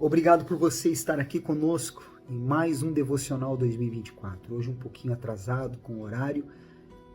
Obrigado por você estar aqui conosco em mais um Devocional 2024. Hoje um pouquinho atrasado com o horário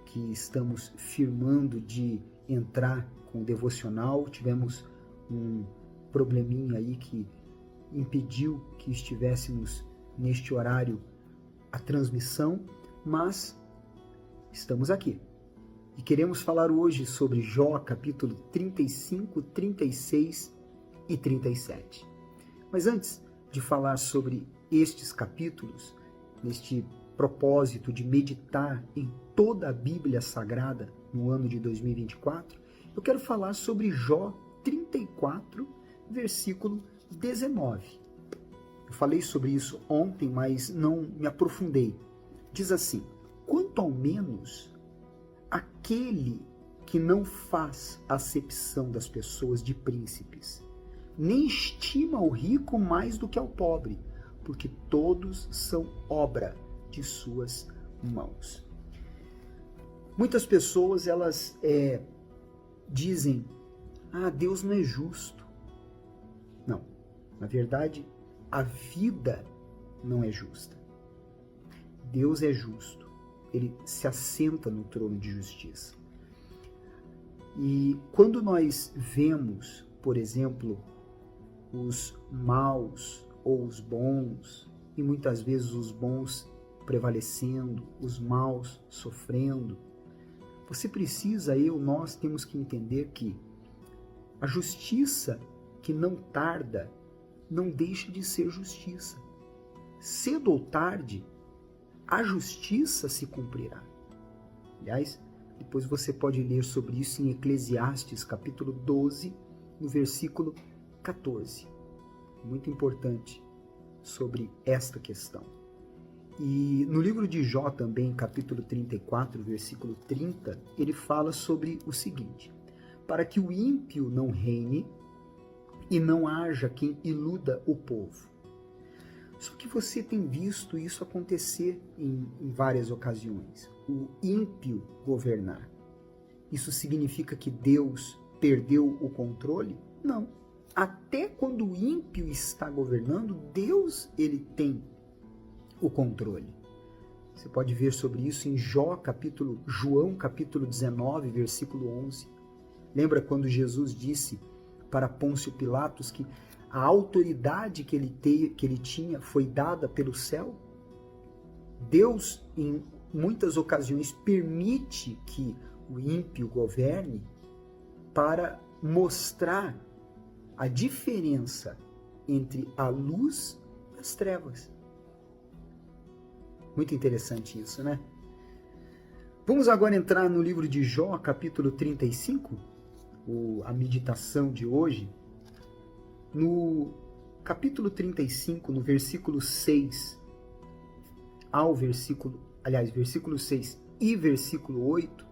que estamos firmando de entrar com o Devocional. Tivemos um probleminha aí que impediu que estivéssemos neste horário a transmissão, mas estamos aqui. E queremos falar hoje sobre Jó, capítulo 35, 36 e 37. Mas antes de falar sobre estes capítulos, neste propósito de meditar em toda a Bíblia Sagrada no ano de 2024, eu quero falar sobre Jó 34, versículo 19. Eu falei sobre isso ontem, mas não me aprofundei. Diz assim: quanto ao menos aquele que não faz acepção das pessoas de príncipes, nem estima o rico mais do que ao pobre, porque todos são obra de suas mãos. Muitas pessoas, elas dizem, Deus não é justo. Não, na verdade, a vida não é justa. Deus é justo. Ele se assenta no trono de justiça. E quando nós vemos, por exemplo, os maus ou os bons, e muitas vezes os bons prevalecendo, os maus sofrendo, nós temos que entender que a justiça que não tarda não deixa de ser justiça. Cedo ou tarde, a justiça se cumprirá. Aliás, depois você pode ler sobre isso em Eclesiastes, capítulo 12, no versículo 14. Muito importante sobre esta questão. E no livro de Jó também, capítulo 34, versículo 30, ele fala sobre o seguinte: para que o ímpio não reine e não haja quem iluda o povo. Só que você tem visto isso acontecer em várias ocasiões. O ímpio governar. Isso significa que Deus perdeu o controle? Não. Até quando o ímpio está governando, Deus ele tem o controle. Você pode ver sobre isso em João capítulo 19, versículo 11. Lembra quando Jesus disse para Pôncio Pilatos que a autoridade que ele tinha foi dada pelo céu? Deus, em muitas ocasiões, permite que o ímpio governe para mostrar a diferença entre a luz e as trevas. Muito interessante isso, né? Vamos agora entrar no livro de Jó, capítulo 35, a meditação de hoje. No capítulo 35, no versículo 6 versículo 6 e versículo 8,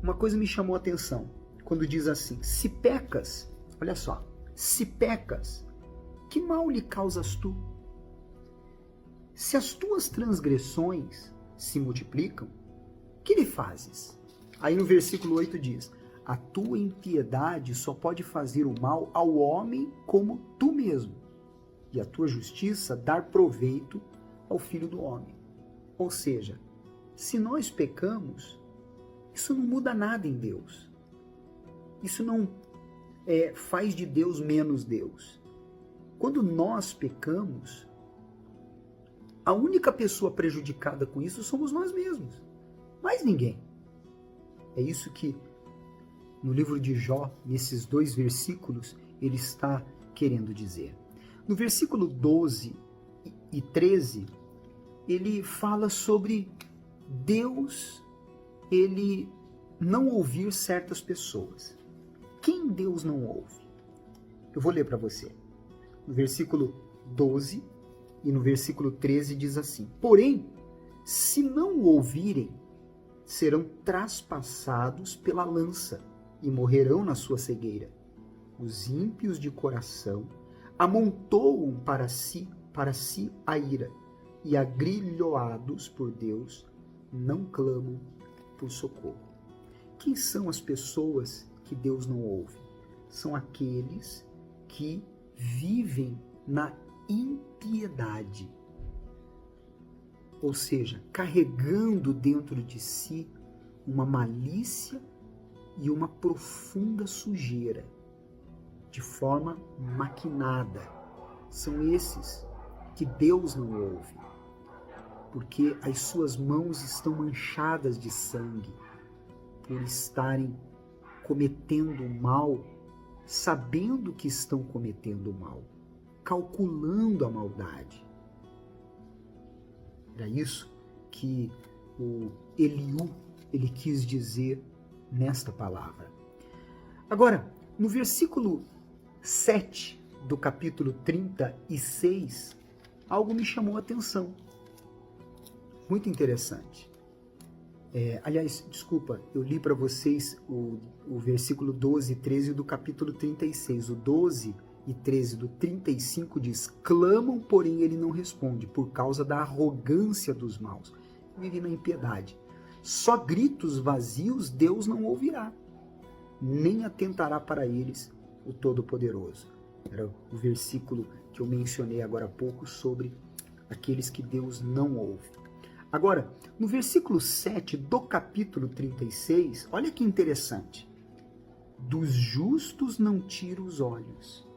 uma coisa me chamou a atenção, quando diz assim: se pecas, olha só, se pecas, que mal lhe causas tu? Se as tuas transgressões se multiplicam, que lhe fazes? Aí no versículo 8 diz: a tua impiedade só pode fazer o mal ao homem como tu mesmo, e a tua justiça dar proveito ao filho do homem. Ou seja, se nós pecamos, isso não muda nada em Deus. Isso não faz de Deus menos Deus. Quando nós pecamos, a única pessoa prejudicada com isso somos nós mesmos. Mais ninguém. É isso que no livro de Jó, nesses 2 versículos, ele está querendo dizer. No versículo 12 e 13, ele fala sobre Deus, ele não ouvir certas pessoas. Quem Deus não ouve? Eu vou ler para você. No versículo 12 e no versículo 13 diz assim: porém, se não o ouvirem, serão traspassados pela lança e morrerão na sua cegueira. Os ímpios de coração amontoam para si a ira, e agrilhoados por Deus não clamam por socorro. Quem são as pessoas que Deus não ouve? São aqueles que vivem na impiedade, ou seja, carregando dentro de si uma malícia e uma profunda sujeira, de forma maquinada. São esses que Deus não ouve, porque as suas mãos estão manchadas de sangue por estarem cometendo o mal, sabendo que estão cometendo o mal, calculando a maldade. Era isso que o Eliú ele quis dizer nesta palavra. Agora, no versículo 7 do capítulo 36, algo me chamou a atenção. Muito interessante. Aliás, desculpa, eu li para vocês o versículo 12 e 13 do capítulo 36. O 12 e 13 do 35 diz: clamam, porém ele não responde, por causa da arrogância dos maus. Vive na impiedade. Só gritos vazios Deus não ouvirá, nem atentará para eles o Todo-Poderoso. Era o versículo que eu mencionei agora há pouco sobre aqueles que Deus não ouve. Agora, no versículo 7 do capítulo 36, olha que interessante. Dos justos não tira os olhos.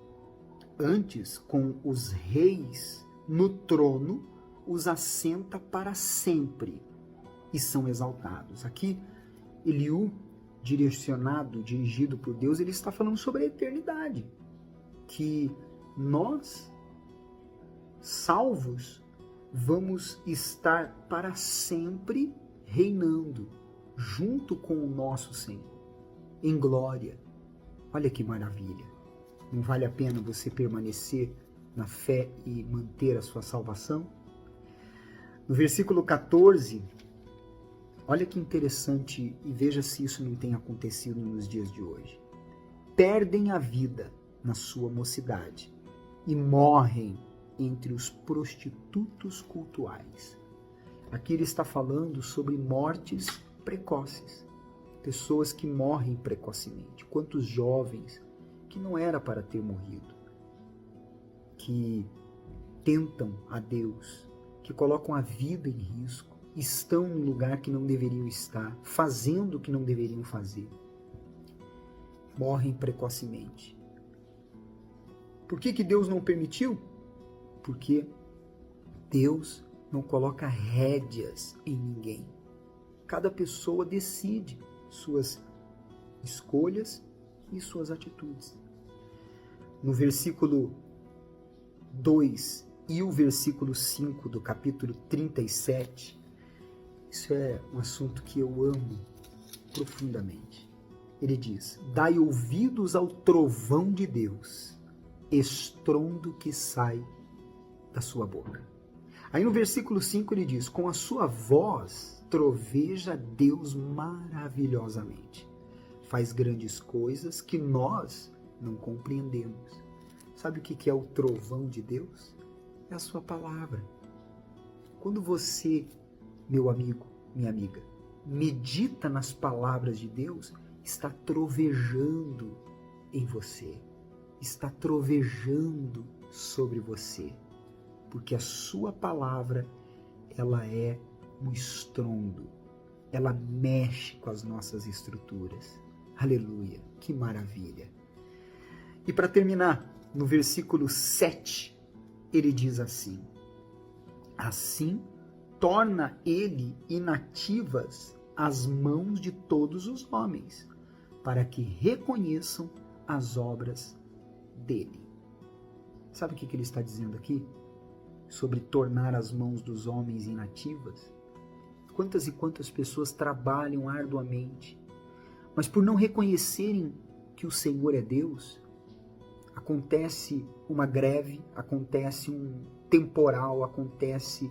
Antes, com os reis no trono, os assenta para sempre e são exaltados. Aqui, Eliú, dirigido por Deus, ele está falando sobre a eternidade. Que nós, salvos, vamos estar para sempre reinando junto com o nosso Senhor, em glória. Olha que maravilha. Não vale a pena você permanecer na fé e manter a sua salvação? No versículo 14, olha que interessante, e veja se isso não tem acontecido nos dias de hoje. Perdem a vida na sua mocidade e morrem entre os prostitutos cultuais. Aqui ele está falando sobre mortes precoces, pessoas que morrem precocemente. Quantos jovens que não era para ter morrido, que tentam a Deus, que colocam a vida em risco, estão no lugar que não deveriam estar, fazendo o que não deveriam fazer, morrem precocemente. Por que Deus não permitiu? Porque Deus não coloca rédeas em ninguém. Cada pessoa decide suas escolhas e suas atitudes. No versículo 2 e o versículo 5 do capítulo 37, isso é um assunto que eu amo profundamente. Ele diz: dai ouvidos ao trovão de Deus, estrondo que sai da sua boca. Aí no versículo 5 ele diz: com a sua voz troveja Deus maravilhosamente. Faz grandes coisas que nós não compreendemos. Sabe o que é o trovão de Deus? É a sua palavra. Quando você, meu amigo, minha amiga, medita nas palavras de Deus, está trovejando em você. Está trovejando sobre você. Porque a sua palavra, ela é um estrondo. Ela mexe com as nossas estruturas. Aleluia, que maravilha. E para terminar, no versículo 7, ele diz assim: assim torna ele inativas as mãos de todos os homens, para que reconheçam as obras dele. Sabe o que ele está dizendo aqui? Sobre tornar as mãos dos homens inativas? Quantas e quantas pessoas trabalham arduamente, mas por não reconhecerem que o Senhor é Deus, acontece uma greve, acontece um temporal, acontece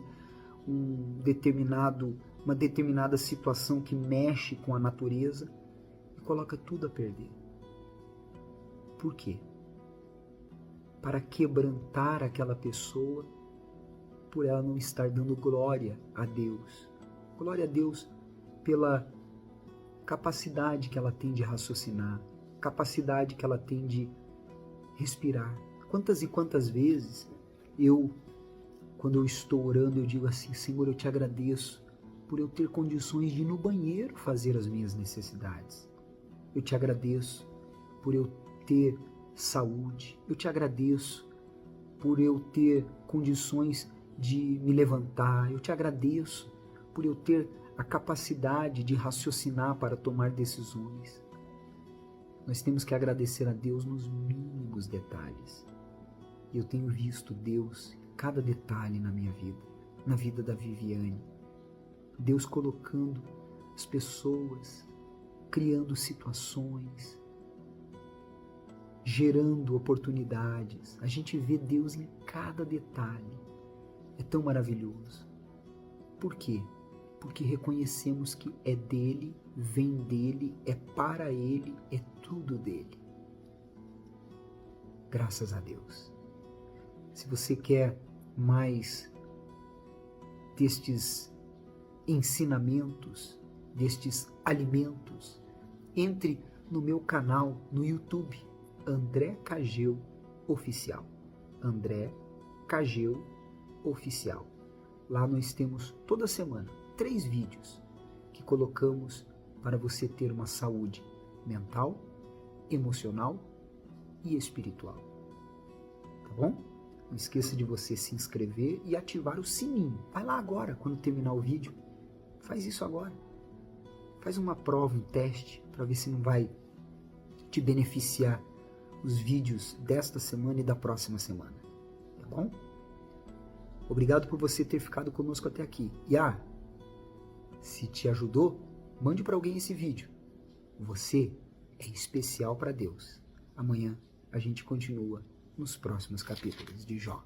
uma determinada situação que mexe com a natureza e coloca tudo a perder. Por quê? Para quebrantar aquela pessoa, por ela não estar dando glória a Deus. Glória a Deus pela capacidade que ela tem de raciocinar, capacidade que ela tem de respirar, Quantas e quantas vezes quando eu estou orando, eu digo assim: Senhor, eu te agradeço por eu ter condições de ir no banheiro fazer as minhas necessidades. Eu te agradeço por eu ter saúde. Eu te agradeço por eu ter condições de me levantar. Eu te agradeço por eu ter a capacidade de raciocinar para tomar decisões. Nós temos que agradecer a Deus nos mínimos detalhes. Eu tenho visto Deus em cada detalhe na minha vida, na vida da Viviane. Deus colocando as pessoas, criando situações, gerando oportunidades. A gente vê Deus em cada detalhe. É tão maravilhoso. Por quê? Porque reconhecemos que é dele, vem dele, é para ele, é tudo dele. Graças a Deus. Se você quer mais destes ensinamentos, destes alimentos, entre no meu canal no YouTube, André Cageu Oficial. André Cageu Oficial. Lá nós temos toda semana 3 vídeos que colocamos para você ter uma saúde mental, emocional e espiritual. Tá bom? Não esqueça de você se inscrever e ativar o sininho. Vai lá agora, quando terminar o vídeo. Faz isso agora. Faz uma prova, um teste, para ver se não vai te beneficiar os vídeos desta semana e da próxima semana. Tá bom? Obrigado por você ter ficado conosco até aqui. E se te ajudou, mande para alguém esse vídeo. Você é especial para Deus. Amanhã a gente continua nos próximos capítulos de Jó.